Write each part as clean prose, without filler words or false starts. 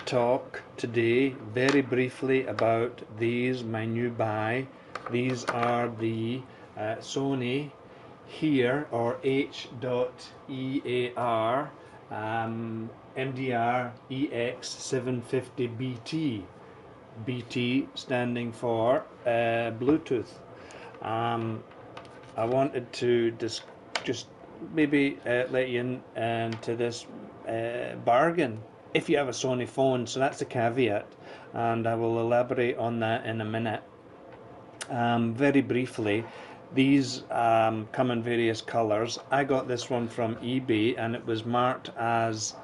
talk today very briefly about these, my new buy. These are the Sony H.ear or H.ear MDR-EX750BT. BT standing for Bluetooth. I wanted to just maybe let you into this bargain if you have a Sony phone, so that's the caveat, and I will elaborate on that in a minute. Very briefly, these come in various colors. I got this one from eBay and it was marked as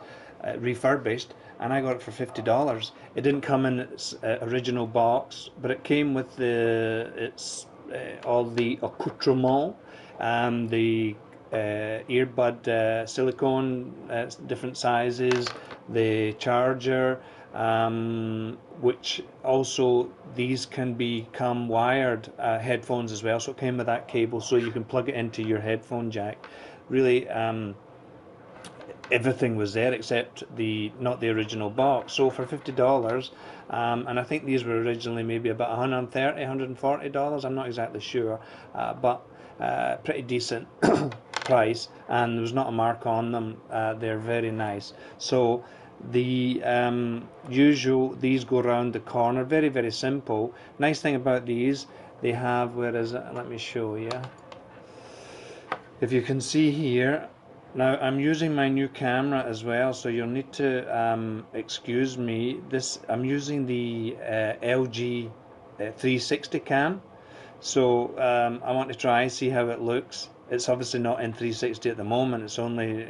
refurbished, and I got it for $50. It didn't come in its original box, but it came with all the accoutrement, the earbud silicone, different sizes, the charger, which also these can become wired headphones as well, so it came with that cable so you can plug it into your headphone jack. Really, everything was there except not the original box. So for $50, and I think these were originally maybe about $130, $140, I'm not exactly sure, but pretty decent price, and there was not a mark on them. They're very nice. So the these go around the corner, very, very simple. Nice thing about these, they have, where is it? Let me show you. If you can see here, now I'm using my new camera as well, so you'll need to excuse me. I'm using the LG 360 cam, so I want to try see how it looks. It's obviously not in 360 at the moment, it's only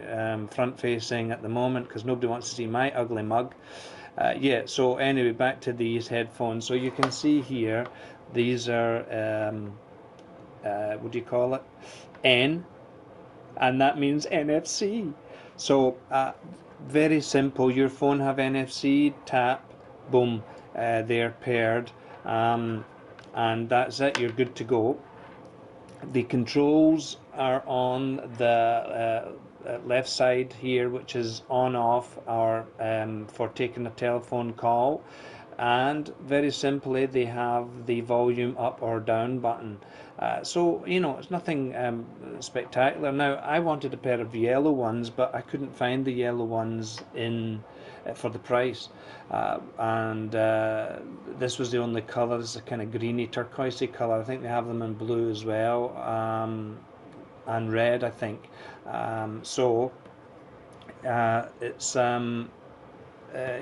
front facing at the moment because nobody wants to see my ugly mug. Yeah, so anyway, back to these headphones. So you can see here, these are what do you call it? N, and that means NFC. So very simple. Your phone have NFC, tap, boom, they're paired, and that's it, you're good to go. The controls are on the left side here, which is on off, or for taking a telephone call, and very simply they have the volume up or down button. So you know, it's nothing spectacular. Now I wanted a pair of yellow ones, but I couldn't find the yellow ones for the price, and this was the only colour. This is a kind of greeny turquoisey colour. I think they have them in blue as well, and red, I think. So it's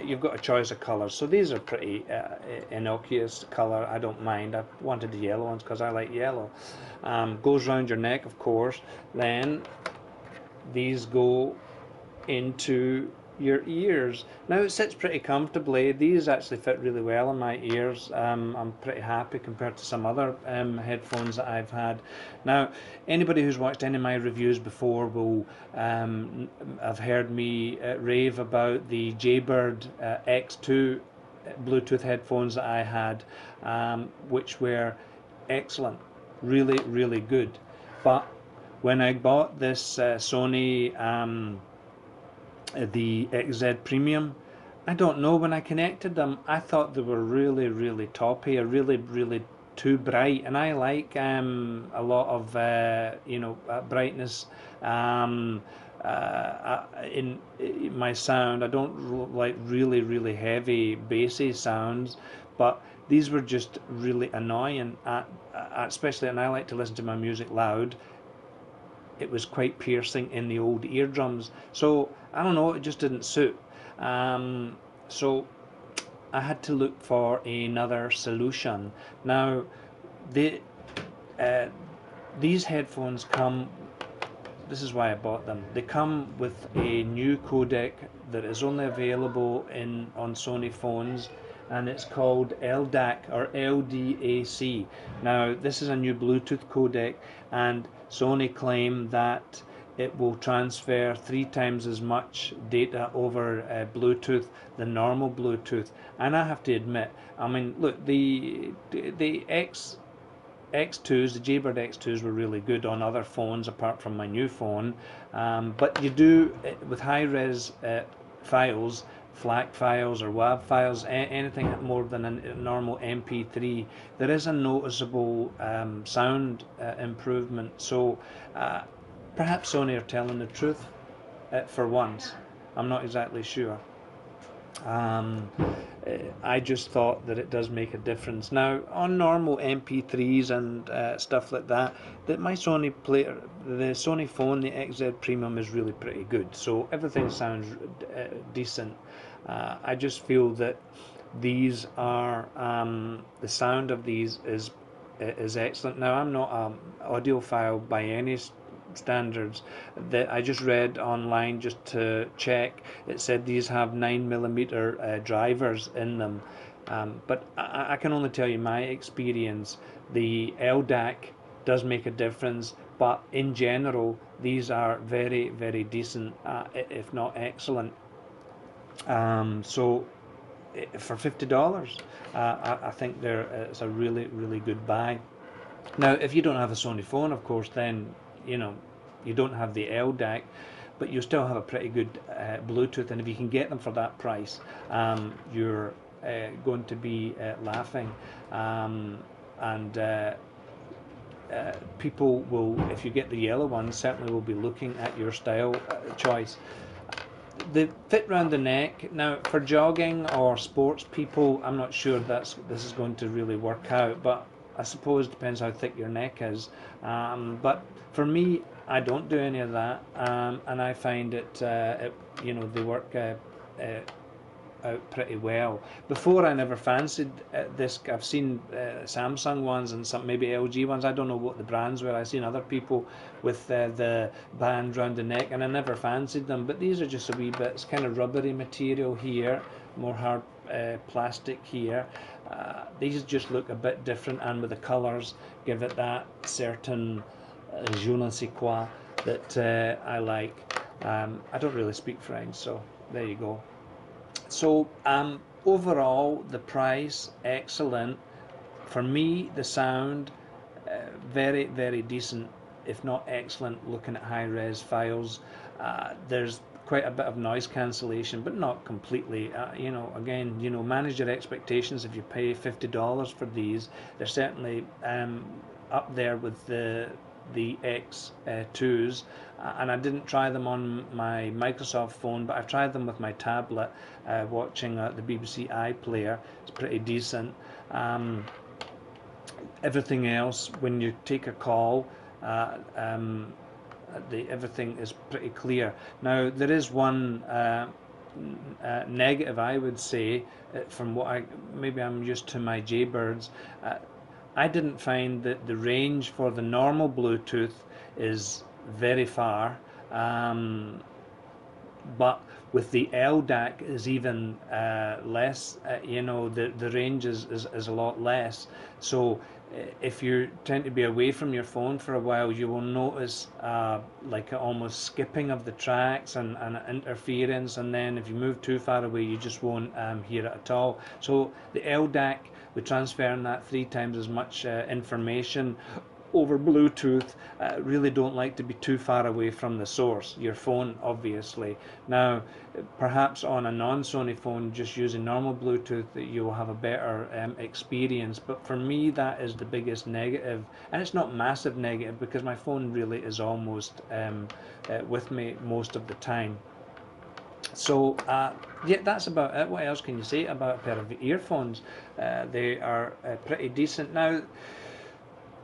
you've got a choice of colours. So these are pretty innocuous colour. I don't mind. I wanted the yellow ones because I like yellow. Goes round your neck, of course. Then these go into your ears. Now it sits pretty comfortably. These actually fit really well in my ears. I'm pretty happy compared to some other headphones that I've had. Now anybody who's watched any of my reviews before will have heard me rave about the Jaybird X2 Bluetooth headphones that I had, which were excellent, really, really good. But when I bought this Sony the XZ Premium, I don't know, when I connected them I thought they were really, really toppy, or really, really too bright, and I like a lot of brightness in my sound. I don't like really, really heavy bassy sounds, but these were just really annoying, especially, and I like to listen to my music loud. It was quite piercing in the old eardrums, so I don't know, it just didn't suit. So I had to look for another solution. Now these headphones come, this is why I bought them, they come with a new codec that is only available on Sony phones, and it's called LDAC or LDAC. Now this is a new Bluetooth codec, and Sony claim that it will transfer 3 times as much data over Bluetooth than normal Bluetooth. And I have to admit, I mean, look, the X2s, the Jaybird X2s were really good on other phones apart from my new phone, but you do, with high-res files, FLAC files or WAV files, anything more than a normal MP3, there is a noticeable sound improvement. So perhaps Sony are telling the truth for once. I'm not exactly sure. I just thought that it does make a difference. Now, on normal MP3s and stuff like that, my Sony player, the Sony phone, the XZ Premium, is really pretty good. So everything sounds decent. I just feel that these are the sound of these is excellent. Now, I'm not an audiophile by any standards. That I just read online just to check. It said these have 9mm drivers in them, but I can only tell you my experience. The LDAC does make a difference, but in general these are very, very decent, if not excellent. So for $50, I think it's a really, really good buy. Now, if you don't have a Sony phone, of course, then you don't have the LDAC, but you still have a pretty good Bluetooth, and if you can get them for that price, you're going to be laughing. People will, if you get the yellow one, certainly will be looking at your style choice. The fit round the neck, now for jogging or sports people, I'm not sure this is going to really work out, but I suppose it depends how thick your neck is. But for me, I don't do any of that, and I find they work out pretty well. Before, I never fancied this. I've seen Samsung ones and some maybe LG ones. I don't know what the brands were. I've seen other people with the band round the neck, and I never fancied them. But these are just a wee bit. It's kind of rubbery material here, more hard plastic here. These just look a bit different, and with the colours, give it that certain je ne sais quoi that I like. I don't really speak French, so there you go. So overall, the price, excellent. For me, the sound, very, very decent, if not excellent, looking at high-res files. There's quite a bit of noise cancellation, but not completely. Again, manage your expectations. If you pay $50 for these, they're certainly up there with the X2s, and I didn't try them on my Microsoft phone, but I've tried them with my tablet, watching the BBC iPlayer. It's pretty decent. Everything else, when you take a call, everything is pretty clear. Now, there is one negative, I would say, from what maybe I'm used to my Jaybirds. I didn't find that the range for the normal Bluetooth is very far, but with the LDAC is even less. The range is a lot less. So if you tend to be away from your phone for a while, you will notice like almost skipping of the tracks and interference, and then if you move too far away, you just won't hear it at all. So the LDAC, we're transferring that 3 times as much information over Bluetooth. Really don't like to be too far away from the source, your phone obviously. Now, perhaps on a non-Sony phone, just using normal Bluetooth, you'll have a better experience, but for me that is the biggest negative, and it's not massive negative because my phone really is almost with me most of the time. So yeah, that's about it. What else can you say about a pair of earphones? They are pretty decent. Now,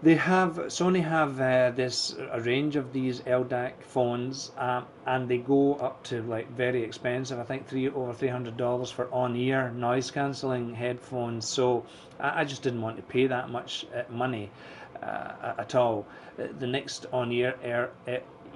Sony have a range of these LDAC phones, and they go up to like very expensive. I think over $300 for on-ear noise cancelling headphones. So I just didn't want to pay that much money at all. The next on-ear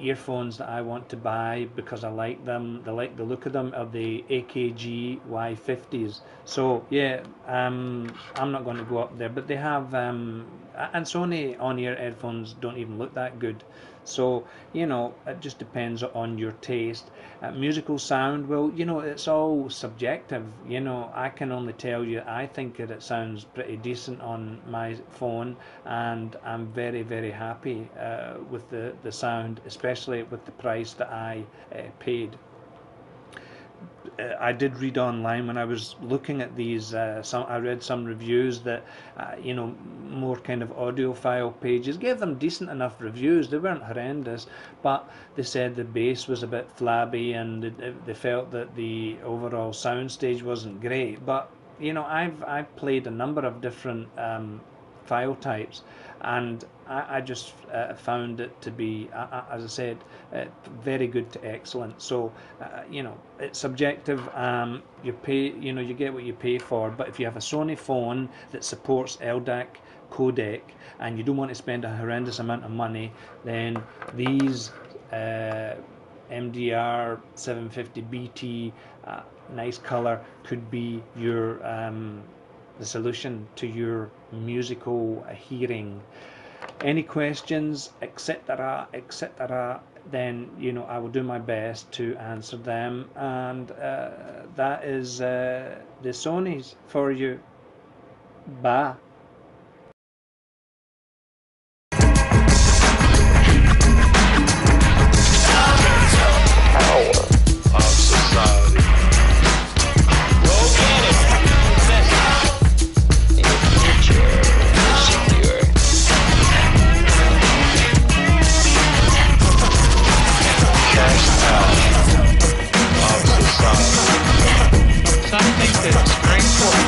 earphones that I want to buy, because I like them, I like the look of them, are the AKG Y50s. So yeah, I'm not going to go up there, but they have and Sony on-ear headphones don't even look that good. So it just depends on your taste. Musical sound, well, it's all subjective. I can only tell you I think that it sounds pretty decent on my phone, and I'm very, very happy with the sound, especially with the price that I paid. I did read online when I was looking at these. I read some reviews that you know, more kind of audiophile pages gave them decent enough reviews. They weren't horrendous, but they said the bass was a bit flabby, and they felt that the overall soundstage wasn't great. But you know, I've played a number of different file types, and I just found it to be, as I said, very good to excellent. So you know, it's subjective. You pay, you know, you get what you pay for. But if you have a Sony phone that supports LDAC codec and you don't want to spend a horrendous amount of money, then these MDR-750BT, nice color, could be your the solution to your musical hearing. Any questions, etc., etc., then you know, I will do my best to answer them. And that is the Sonys for you. Bye. Some think that strings will